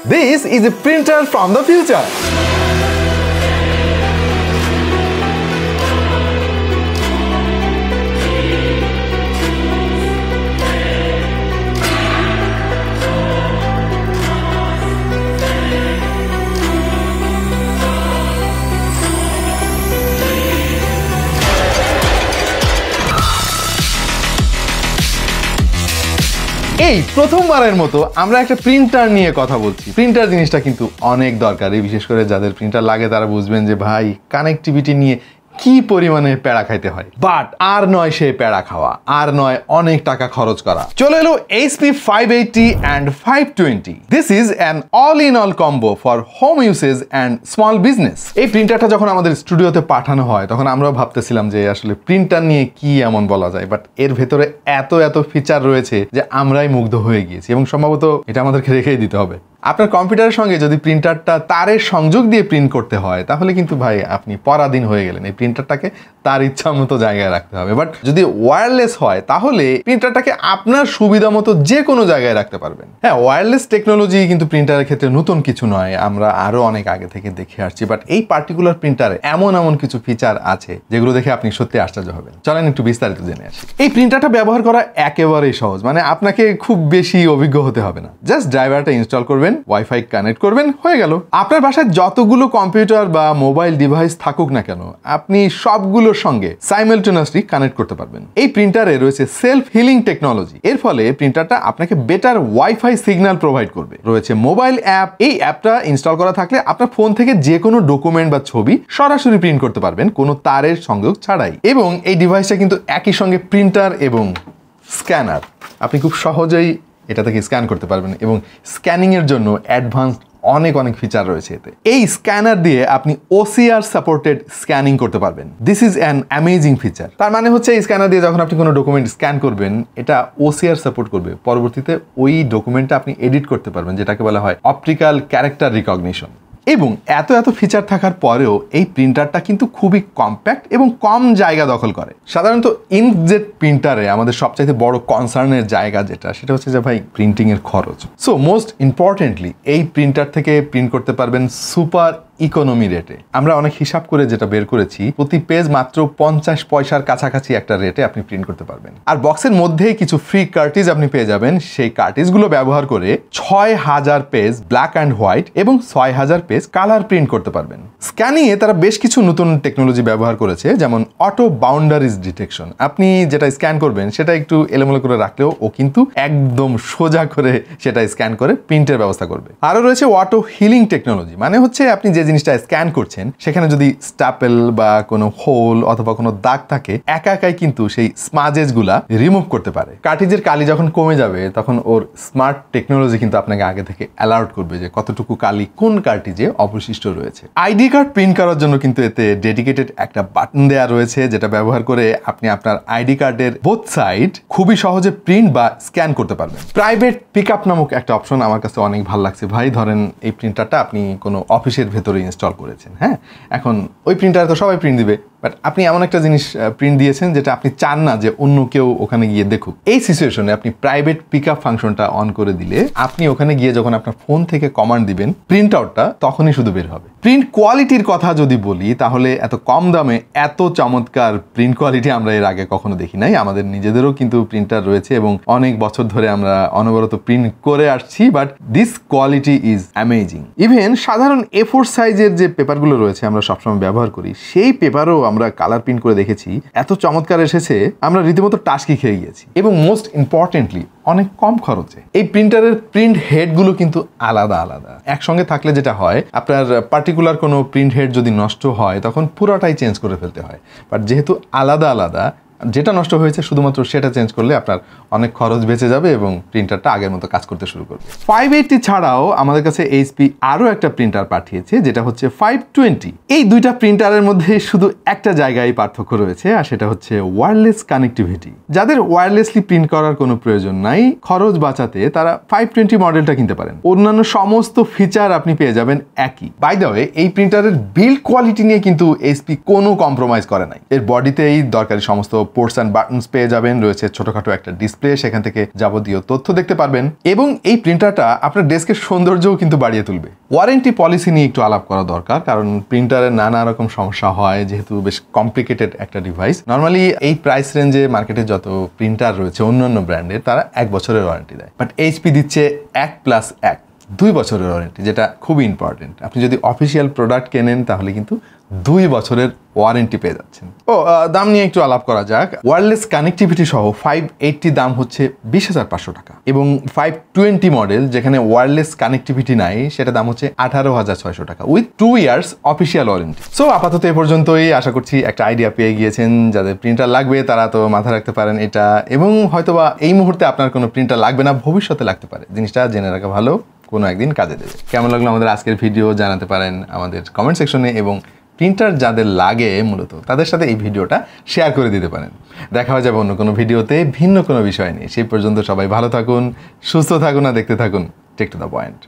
This is a printer from the future. এই প্রথমবারের মতো আমরা একটা প্রিন্টার নিয়ে কথা বলছি। প্রিন্টার জিনিসটা কিন্তু অনেক দরকারি, বিশেষ করে যাদের প্রিন্টার লাগে তারা বুঝবেন যে ভাই কানেক্টিভিটি নিয়ে কি পরিমাণে প্যারা খাইতে হয়। বাট আর নয় সে প্যারা খাওয়া, আর নয় অনেক টাকা খরচ করা। চলে এলো HP 580 and 520। This is an all in all combo for home usage and small business. এই প্রিন্টারটা যখন আমাদের স্টুডিওতে পাঠানো হয় তখন আমরাও ভাবতেছিলাম যে আসলে প্রিন্টার নিয়ে কি এমন বলা যায়, বাট এর ভেতরে এত ফিচার রয়েছে যে আমরাই মুগ্ধ হয়ে গিয়েছি এবং সম্ভবত এটা আমাদেরকে রেখেই দিতে হবে। আপনার কম্পিউটারের সঙ্গে যদি প্রিন্টারটা তারের সংযোগ দিয়ে প্রিন্ট করতে হয় তাহলে কিন্তু ভাই আপনি পরাধীন হয়ে গেলেন। এই প্রিন্টারটাকে তার ইচ্ছা মতো জায়গায় রাখতে হবে। বাট যদি ওয়্যারলেস হয় তাহলে প্রিন্টারটাকে আপনার সুবিধা মতো যে কোনো জায়গায় রাখতে পারবেন। হ্যাঁ, ওয়্যারলেস টেকনোলজি কিন্তু প্রিন্টারের ক্ষেত্রে নতুন কিছু নয়, আমরা আরো অনেক আগে থেকে দেখে আসছি। বাট এই পার্টিকুলার প্রিন্টারে এমন কিছু ফিচার আছে যেগুলো দেখে আপনি সত্যি আশ্চর্য হবেন। চলেন একটু বিস্তারিত জেনে আসি। এই প্রিন্টারটা ব্যবহার করা একেবারেই সহজ, মানে আপনাকে খুব বেশি অভিজ্ঞ হতে হবে না। জাস্ট ড্রাইভারটা ইনস্টল করবেন, ওয়াইফাই কানেক্ট করবেন, হয়ে গেল। আপনার বাসায় যতগুলো কম্পিউটার বা মোবাইল ডিভাইস থাকুক না কেন আপনি সবগুলোর সঙ্গে সাইমালটেনিয়াসলি কানেক্ট করতে পারবেন। এই প্রিন্টারে রয়েছে সেলফ হিলিং টেকনোলজি। এর ফলে প্রিন্টারটা আপনাকে বেটার ওয়াইফাই সিগন্যাল প্রোভাইড করবে। রয়েছে মোবাইল অ্যাপ। এই অ্যাপটা ইনস্টল করা থাকলে আপনার ফোন থেকে যে কোনো ডকুমেন্ট বা ছবি সরাসরি প্রিন্ট করতে পারবেন কোনো তারের সংযোগ ছাড়াই। এবং এই ডিভাইসটা কিন্তু একই সঙ্গে প্রিন্টার এবং স্ক্যানার, আপনি খুব সহজেই এটা থেকে স্ক্যান করতে পারবেন এবং স্ক্যানিং এর জন্য অ্যাডভান্সড অনেক ফিচার রয়েছে এতে। এই স্ক্যানার দিয়ে আপনি OCR সাপোর্টেড স্ক্যানিং করতে পারবেন। This is an amazing feature. তার মানে হচ্ছে এই স্ক্যানার দিয়ে যখন আপনি কোনো ডকুমেন্ট স্ক্যান করবেন এটা OCR সাপোর্ট করবে। পরবর্তীতে ওই ডকুমেন্টটা আপনি এডিট করতে পারবেন, যেটাকে বলা হয় অপটিক্যাল ক্যারেক্টার রিকগনিশন। এবং এত ফিচার থাকার পরেও এই প্রিন্টারটা কিন্তু খুবই কম্প্যাক্ট এবং কম জায়গা দখল করে। সাধারণত ইঙ্কজেট প্রিন্টারে আমাদের সবচাইতে বড় কনসার্নের জায়গা সেটা হচ্ছে যে ভাই প্রিন্টিং এর খরচ। সো মোস্ট ইম্পর্টেন্টলি এই প্রিন্টার থেকে প্রিন্ট করতে পারবেন সুপার ইকোনমি রেটে। আমরা অনেক হিসাব করে যেটা বের করেছি, প্রতি পেজ মাত্র 50 পয়সার কাছাকাছি একটা রেটে আপনি প্রিন্ট করতে পারবেন। আর বক্সের মধ্যেই কিছু ফ্রি কার্টিজ আপনি পেয়ে যাবেন। সেই কার্টিজগুলো ব্যবহার করে 6000 পেজ ব্ল্যাক অ্যান্ড হোয়াইট এবং 6000 পেজ কালার প্রিন্ট করতে পারবেন। স্ক্যানিং এ তারা বেশ কিছু নতুন টেকনোলজি ব্যবহার করেছে, যেমন অটো বাউন্ডারিজ ডিটেকশন। আপনি যেটা স্ক্যান করবেন সেটা একটু এলোমেলো করে রাখলেও ও কিন্তু একদম সোজা করে সেটা স্ক্যান করে প্রিন্টের ব্যবস্থা করবে। আরো রয়েছে অটো হিলিং টেকনোলজি, মানে হচ্ছে আপনি যে জিনিসটা স্ক্যান করছেন সেখানে যদি স্টাপেল বা কোনো হোল অথবা কোনো দাগ থাকে একাই কিন্তু সেই স্মাজেস গুলা রিমুভ করতে পারে। কার্টিজের কালি যখন কমে যাবে তখন ওর স্মার্ট টেকনোলজি কিন্তু আপনাকে আগে থেকে অ্যালার্ট করবে যে কতটুকু কালি কোন কার্টিজে অবশিষ্ট রয়েছে। আইডি কার্ড প্রিন্ট করার জন্য কিন্তু এতে ডেডিকেটেড একটা বাটন দেয়া রয়েছে, যেটা ব্যবহার করে আপনি আপনার আইডি কার্ডের বোথ সাইড খুবই সহজে প্রিন্ট বা স্ক্যান করতে পারবেন। প্রাইভেট পিকআপ নামক একটা অপশন আমার কাছে অনেক ভালো লাগছে ভাই। ধরেন এই প্রিন্টারটা আপনি কোনো অফিসের ভেতরে ইনস্টল করেছেন, হ্যাঁ, এখন ওই প্রিন্টারে তো সবাই প্রিন্ট দিবে, বাট আপনি এমন একটা জিনিস প্রিন্ট দিয়েছেন যেটা আপনি চান না যে অন্য কেউ ওখানে গিয়ে দেখুক। এই সিচুয়েশনে আপনি প্রাইভেট পিকআপ ফাংশনটা অন করে দিলে আপনি ওখানে গিয়ে যখন আপনার ফোন থেকে কমান্ড দিবেন প্রিন্ট আউটটা তখনই শুধু বের হবে। প্রিন্ট কোয়ালিটির কথা যদি বলি তাহলে এত কম দামে এত চমৎকার প্রিন্ট কোয়ালিটি আমরা এর আগে কখনো দেখি নাই। আমাদের নিজেদেরও কিন্তু প্রিন্টার রয়েছে এবং অনেক বছর ধরে আমরা অনবরত প্রিন্ট করে আসছি, but this quality is amazing. Even সাধারণ A4 সাইজের যে পেপারগুলো রয়েছে আমরা সবসময় ব্যবহার করি সেই পেপারও আমরা কালার প্রিন্ট করে দেখেছি, এত চমৎকার এসেছে আমরা রীতিমতো টাস্কি খেয়ে গিয়েছি। এবং মোস্ট ইম্পর্টেন্টলি অনেক কম খরচে। এই প্রিন্টারের প্রিন্ট হেডগুলো কিন্তু আলাদা একসঙ্গে থাকলে যেটা হয় আপনার পার্টিকুলার কোনো প্রিন্ট হেড যদি নষ্ট হয় তখন পুরোটাই চেঞ্জ করে ফেলতে হয়, বাট যেহেতু আলাদা যেটা নষ্ট হয়েছে শুধুমাত্র সেটা চেঞ্জ করলে আপনার অনেক খরচ বেঁচে যাবে এবং প্রিন্টারটা আগের মতো কাজ করতে শুরু করবে। 580 ছাড়াও আমাদের কাছে HP আরও একটা প্রিন্টার পাঠিয়েছে যেটা হচ্ছে 520। এই দুইটা প্রিন্টারের মধ্যে শুধু একটা জায়গায় পার্থক্য রয়েছে, আর সেটা হচ্ছে ওয়্যারলেস কানেক্টিভিটি। যাদের ওয়্যারলেসলি প্রিন্ট করার কোনো প্রয়োজন নাই, খরচ বাঁচাতে তারা 520 মডেলটা কিনতে পারেন। অন্যান্য সমস্ত ফিচার আপনি পেয়ে যাবেন একই। বাই দ্য ওয়ে, এই প্রিন্টারের বিল্ড কোয়ালিটি নিয়ে কিন্তু HP কোনো কম্প্রোমাইজ করে নাই। এর বডিতে এই দরকারি সমস্ত পোর্টস অ্যান্ড বাটনস পেয়ে যাবেন, রয়েছে ছোটখাটো একটা ডিসপ্লে, সেখান থেকে যাবতীয় তথ্য দেখতে পারবেন এবং এই প্রিন্টারটা আপনার ডেস্কের সৌন্দর্যও কিন্তু বাড়িয়ে তুলবে। ওয়ারেন্টি পলিসি নিয়ে একটু আলাপ করা দরকার, কারণ প্রিন্টারের নানা রকম সমস্যা হয়, যেহেতু বেশ কমপ্লিকেটেড একটা ডিভাইস। নর্মালি এই প্রাইস রেঞ্জে মার্কেটে যত প্রিন্টার রয়েছে অন্যান্য ব্র্যান্ডের, তারা 1 বছরের ওয়ারেন্টি দেয়, বাট এইচপি দিচ্ছে 1+1 2 বছরের ওয়ারেন্টি, যেটা খুবই ইম্পর্টেন্ট। আপনি যদি অফিসিয়াল প্রোডাক্ট কেনেন তাহলে কিন্তু 2 বছরের ওয়ারেন্টি পেয়ে যাচ্ছেন। দাম নিয়ে একটু আলাপ করা যাক। ওয়্যারলেস কানেক্টিভিটি সহ 580 দাম হচ্ছে 20,500 টাকা এবং 520 মডেল যেখানে ওয়্যারলেস কানেক্টিভিটি নাই সেটা দাম হচ্ছে 18,600 টাকা with 2 years official warranty. So আপাতত এ পর্যন্তই। আশা করছি একটা আইডিয়া পেয়ে গিয়েছেন। যাদের প্রিন্টার লাগবে তারা তো মাথায় রাখতে পারেন এটা, এবং হয়তোবা এই মুহূর্তে আপনার কোনো প্রিন্টার লাগবে না, ভবিষ্যতে লাগতে পারে। জিনিসটা জেনে রাখা ভালো, কোনো একদিন কাজে দেবে। কেমন লাগলো আমাদের আজকের ভিডিও জানাতে পারেন আমাদের কমেন্ট সেকশনে, এবং প্রিন্টার যাদের লাগে মূলত তাদের সাথে এই ভিডিওটা শেয়ার করে দিতে পারেন। দেখা হয়ে যাবে অন্য কোনো ভিডিওতে ভিন্ন কোনো বিষয় নিয়ে। সেই পর্যন্ত সবাই ভালো থাকুন, সুস্থ থাকুন আর দেখতে থাকুন টেক টু দ্য পয়েন্ট।